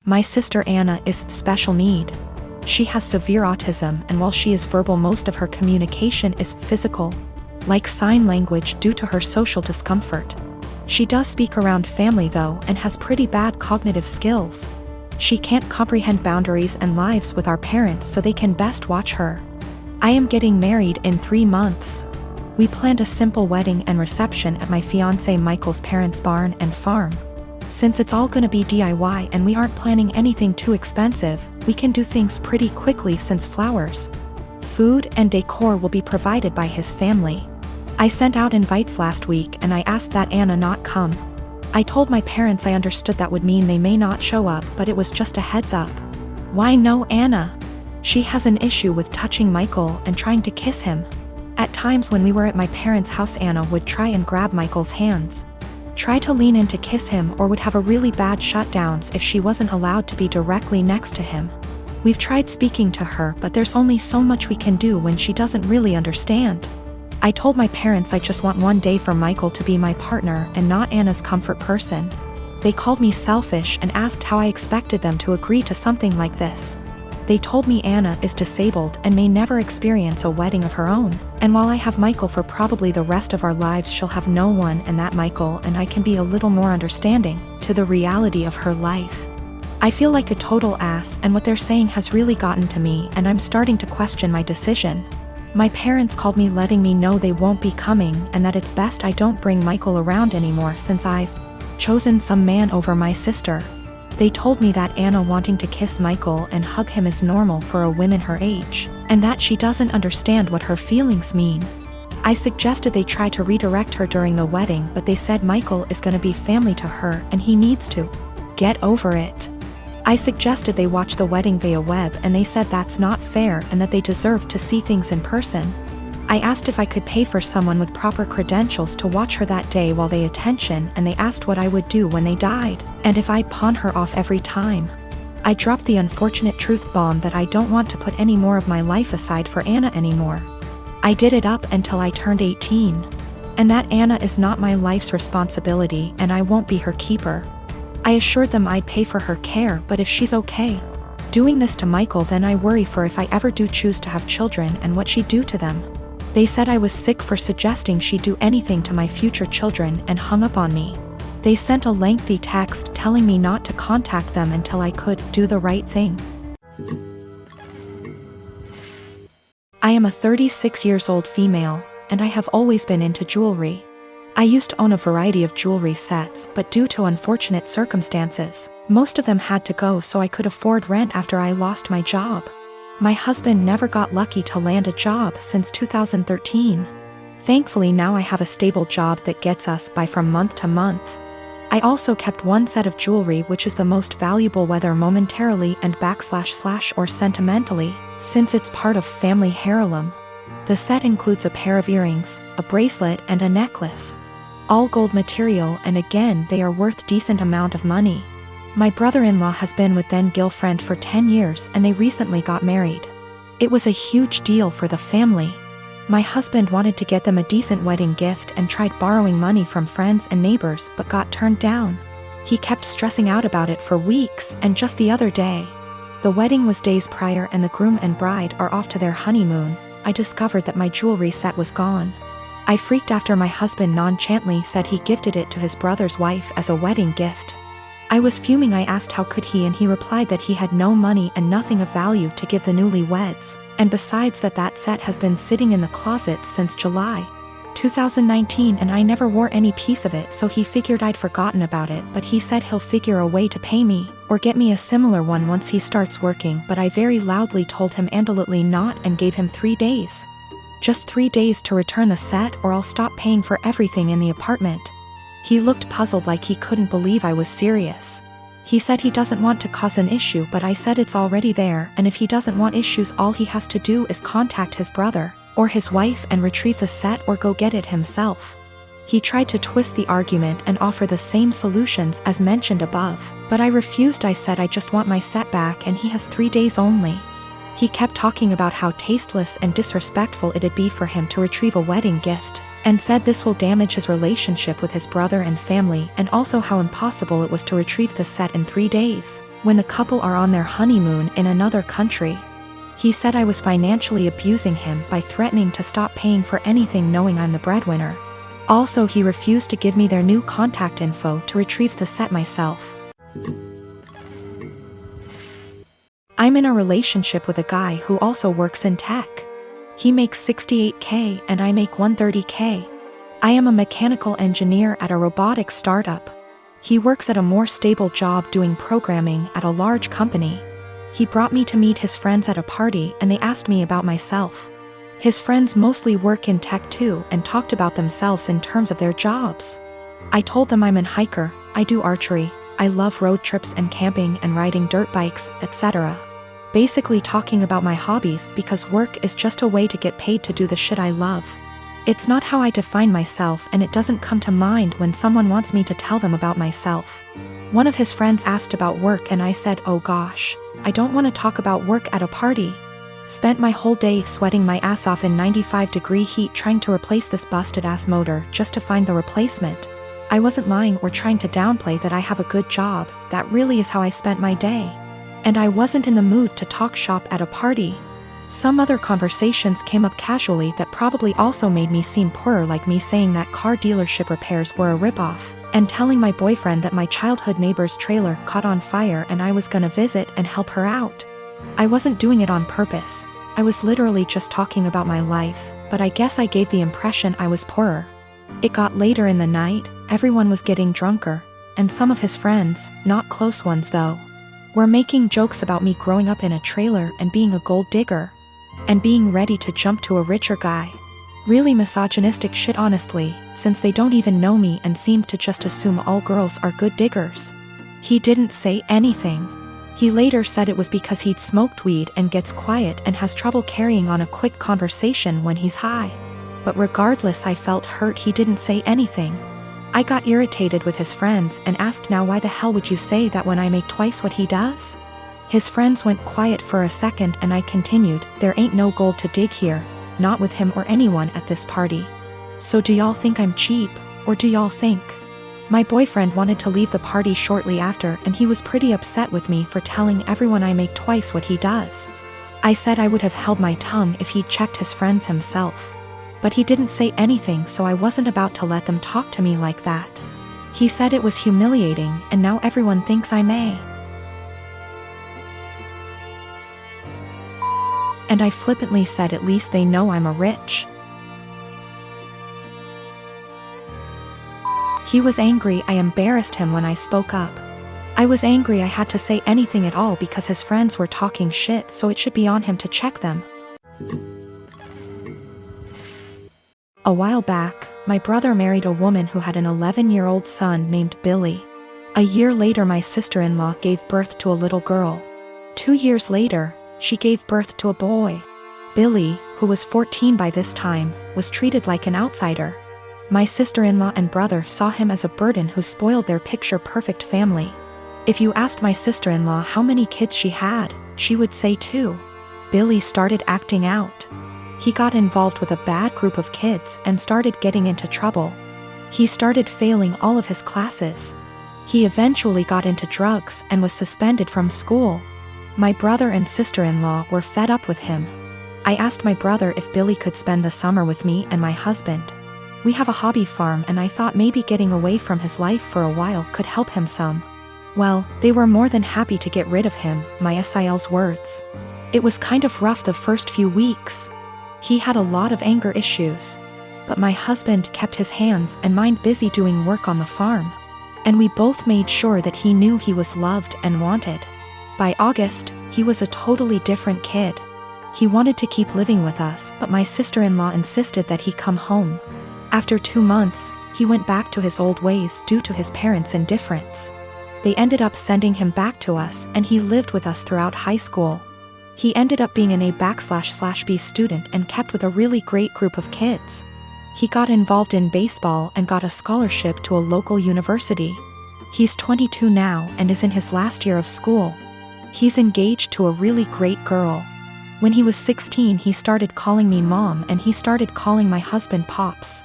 My sister Anna is special need. She has severe autism, and while she is verbal, most of her communication is physical, like sign language, due to her social discomfort. She does speak around family though, and has pretty bad cognitive skills. She can't comprehend boundaries and lives with our parents, so they can best watch her. I am getting married in 3 months. We planned a simple wedding and reception at my fiancé Michael's parents' barn and farm. Since it's all gonna be DIY and we aren't planning anything too expensive, we can do things pretty quickly since flowers, food, and decor will be provided by his family. I sent out invites last week and I asked that Anna not come. I told my parents I understood that would mean they may not show up, but it was just a heads up. Why no Anna? She has an issue with touching Michael and trying to kiss him. At times when we were at my parents' house, Anna would try and grab Michael's hands, try to lean in to kiss him, or would have a really bad shutdowns if she wasn't allowed to be directly next to him. We've tried speaking to her, but there's only so much we can do when she doesn't really understand. I told my parents I just want one day for Michael to be my partner and not Anna's comfort person. They called me selfish and asked how I expected them to agree to something like this. They told me Anna is disabled and may never experience a wedding of her own, and while I have Michael for probably the rest of our lives, she'll have no one, and that Michael and I can be a little more understanding to the reality of her life. I feel like a total ass, and what they're saying has really gotten to me, and I'm starting to question my decision. My parents called me letting me know they won't be coming and that it's best I don't bring Michael around anymore since I've chosen some man over my sister. They told me that Anna wanting to kiss Michael and hug him is normal for a woman her age, and that she doesn't understand what her feelings mean. I suggested they try to redirect her during the wedding, but they said Michael is gonna be family to her and he needs to get over it. I suggested they watch the wedding via web, and they said that's not fair and that they deserve to see things in person. I asked if I could pay for someone with proper credentials to watch her that day while they attention, and they asked what I would do when they died, and if I'd pawn her off every time. I dropped the unfortunate truth bomb that I don't want to put any more of my life aside for Anna anymore. I did it up until I turned 18. And that Anna is not my life's responsibility and I won't be her keeper. I assured them I'd pay for her care, but if she's okay doing this to Michael, then I worry for if I ever do choose to have children and what she'd do to them. They said I was sick for suggesting she'd do anything to my future children and hung up on me. They sent a lengthy text telling me not to contact them until I could do the right thing. I am a 36 years old female, and I have always been into jewelry. I used to own a variety of jewelry sets, but due to unfortunate circumstances, most of them had to go so I could afford rent after I lost my job. My husband never got lucky to land a job since 2013. Thankfully now I have a stable job that gets us by from month to month. I also kept one set of jewelry which is the most valuable, whether momentarily and / or sentimentally, since it's part of family heirloom. The set includes a pair of earrings, a bracelet, and a necklace. All gold material, and again they are worth decent amount of money. My brother-in-law has been with then-girlfriend for 10 years and they recently got married. It was a huge deal for the family. My husband wanted to get them a decent wedding gift and tried borrowing money from friends and neighbors but got turned down. He kept stressing out about it for weeks, and just the other day, the wedding was days prior and the groom and bride are off to their honeymoon, I discovered that my jewelry set was gone. I freaked after my husband nonchalantly said he gifted it to his brother's wife as a wedding gift. I was fuming. I asked how could he, and he replied that he had no money and nothing of value to give the newlyweds, and besides that set has been sitting in the closet since July 2019 and I never wore any piece of it, so he figured I'd forgotten about it, but he said he'll figure a way to pay me or get me a similar one once he starts working, but I very loudly told him absolutely not and gave him 3 days. Just 3 days to return the set or I'll stop paying for everything in the apartment. He looked puzzled, like he couldn't believe I was serious. He said he doesn't want to cause an issue, but I said it's already there, and if he doesn't want issues all he has to do is contact his brother or his wife and retrieve the set or go get it himself. He tried to twist the argument and offer the same solutions as mentioned above, but I refused. I said I just want my set back and he has 3 days only. He kept talking about how tasteless and disrespectful it'd be for him to retrieve a wedding gift, and said this will damage his relationship with his brother and family, and also how impossible it was to retrieve the set in 3 days, when the couple are on their honeymoon in another country. He said I was financially abusing him by threatening to stop paying for anything knowing I'm the breadwinner. Also, he refused to give me their new contact info to retrieve the set myself. I'm in a relationship with a guy who also works in tech. He makes $68K and I make $130K. I am a mechanical engineer at a robotics startup. He works at a more stable job doing programming at a large company. He brought me to meet his friends at a party and they asked me about myself. His friends mostly work in tech too and talked about themselves in terms of their jobs. I told them I'm an hiker, I do archery, I love road trips and camping and riding dirt bikes, etc. Basically talking about my hobbies because work is just a way to get paid to do the shit I love. It's not how I define myself and it doesn't come to mind when someone wants me to tell them about myself. One of his friends asked about work and I said, oh gosh, I don't want to talk about work at a party. Spent my whole day sweating my ass off in 95-degree heat trying to replace this busted ass motor just to find the replacement. I wasn't lying or trying to downplay that I have a good job, that really is how I spent my day. And I wasn't in the mood to talk shop at a party. Some other conversations came up casually that probably also made me seem poorer, like me saying that car dealership repairs were a ripoff, and telling my boyfriend that my childhood neighbor's trailer caught on fire and I was gonna visit and help her out. I wasn't doing it on purpose, I was literally just talking about my life, but I guess I gave the impression I was poorer. It got later in the night, everyone was getting drunker, and some of his friends, not close ones though, were making jokes about me growing up in a trailer and being a gold digger, and being ready to jump to a richer guy. Really misogynistic shit honestly, since they don't even know me and seem to just assume all girls are good diggers. He didn't say anything. He later said it was because he'd smoked weed and gets quiet and has trouble carrying on a quick conversation when he's high. But regardless, I felt hurt he didn't say anything. I got irritated with his friends and asked, now why the hell would you say that when I make twice what he does? His friends went quiet for a second and I continued, there ain't no gold to dig here, not with him or anyone at this party. So do y'all think I'm cheap, or do y'all think? My boyfriend wanted to leave the party shortly after and he was pretty upset with me for telling everyone I make twice what he does. I said I would have held my tongue if he'd checked his friends himself. But he didn't say anything, so I wasn't about to let them talk to me like that. He said it was humiliating and now everyone thinks I'm a. And I flippantly said at least they know I'm a rich. He was angry I embarrassed him when I spoke up. I was angry I had to say anything at all because his friends were talking shit, so it should be on him to check them. A while back, my brother married a woman who had an 11-year-old son named Billy. A year later, my sister-in-law gave birth to a little girl. 2 years later, she gave birth to a boy. Billy, who was 14 by this time, was treated like an outsider. My sister-in-law and brother saw him as a burden who spoiled their picture-perfect family. If you asked my sister-in-law how many kids she had, she would say 2. Billy started acting out. He got involved with a bad group of kids and started getting into trouble. He started failing all of his classes. He eventually got into drugs and was suspended from school. My brother and sister-in-law were fed up with him. I asked my brother if Billy could spend the summer with me and my husband. We have a hobby farm and I thought maybe getting away from his life for a while could help him some. Well, they were more than happy to get rid of him, my SIL's words. It was kind of rough the first few weeks. He had a lot of anger issues. But my husband kept his hands and mind busy doing work on the farm. And we both made sure that he knew he was loved and wanted. By August, he was a totally different kid. He wanted to keep living with us, but my sister-in-law insisted that he come home. After 2 months, he went back to his old ways due to his parents' indifference. They ended up sending him back to us and he lived with us throughout high school. He ended up being an A/B student and kept with a really great group of kids. He got involved in baseball and got a scholarship to a local university. He's 22 now and is in his last year of school. He's engaged to a really great girl. When he was 16, he started calling me mom and he started calling my husband Pops.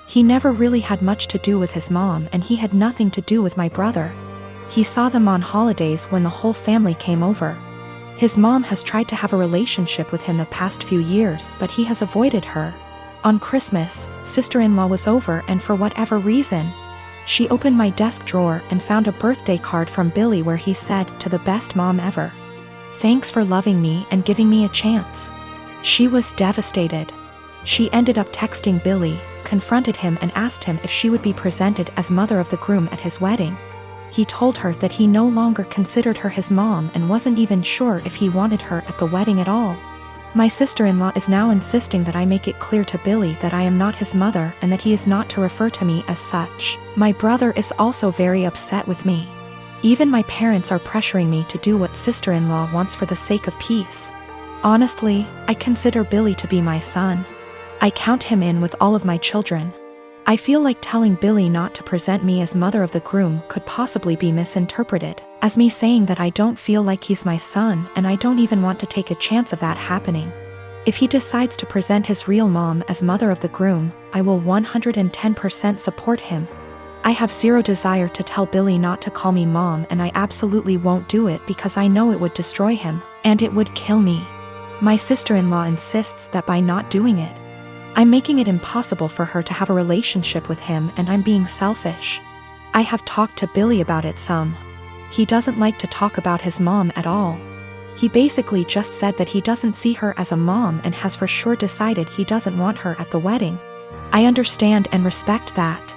He never really had much to do with his mom, and he had nothing to do with my brother. He saw them on holidays when the whole family came over. His mom has tried to have a relationship with him the past few years, but he has avoided her. On Christmas, sister-in-law was over, and for whatever reason, she opened my desk drawer and found a birthday card from Billy where he said, "To the best mom ever. Thanks for loving me and giving me a chance." She was devastated. She ended up texting Billy, confronted him and asked him if she would be presented as mother of the groom at his wedding. He told her that he no longer considered her his mom and wasn't even sure if he wanted her at the wedding at all. My sister-in-law is now insisting that I make it clear to Billy that I am not his mother and that he is not to refer to me as such. My brother is also very upset with me. Even my parents are pressuring me to do what sister-in-law wants for the sake of peace. Honestly, I consider Billy to be my son. I count him in with all of my children. I feel like telling Billy not to present me as mother of the groom could possibly be misinterpreted as me saying that I don't feel like he's my son, and I don't even want to take a chance of that happening. If he decides to present his real mom as mother of the groom, I will 110% support him. I have zero desire to tell Billy not to call me mom, and I absolutely won't do it because I know it would destroy him, and it would kill me. My sister-in-law insists that by not doing it, I'm making it impossible for her to have a relationship with him, and I'm being selfish. I have talked to Billy about it some. He doesn't like to talk about his mom at all. He basically just said that he doesn't see her as a mom and has for sure decided he doesn't want her at the wedding. I understand and respect that.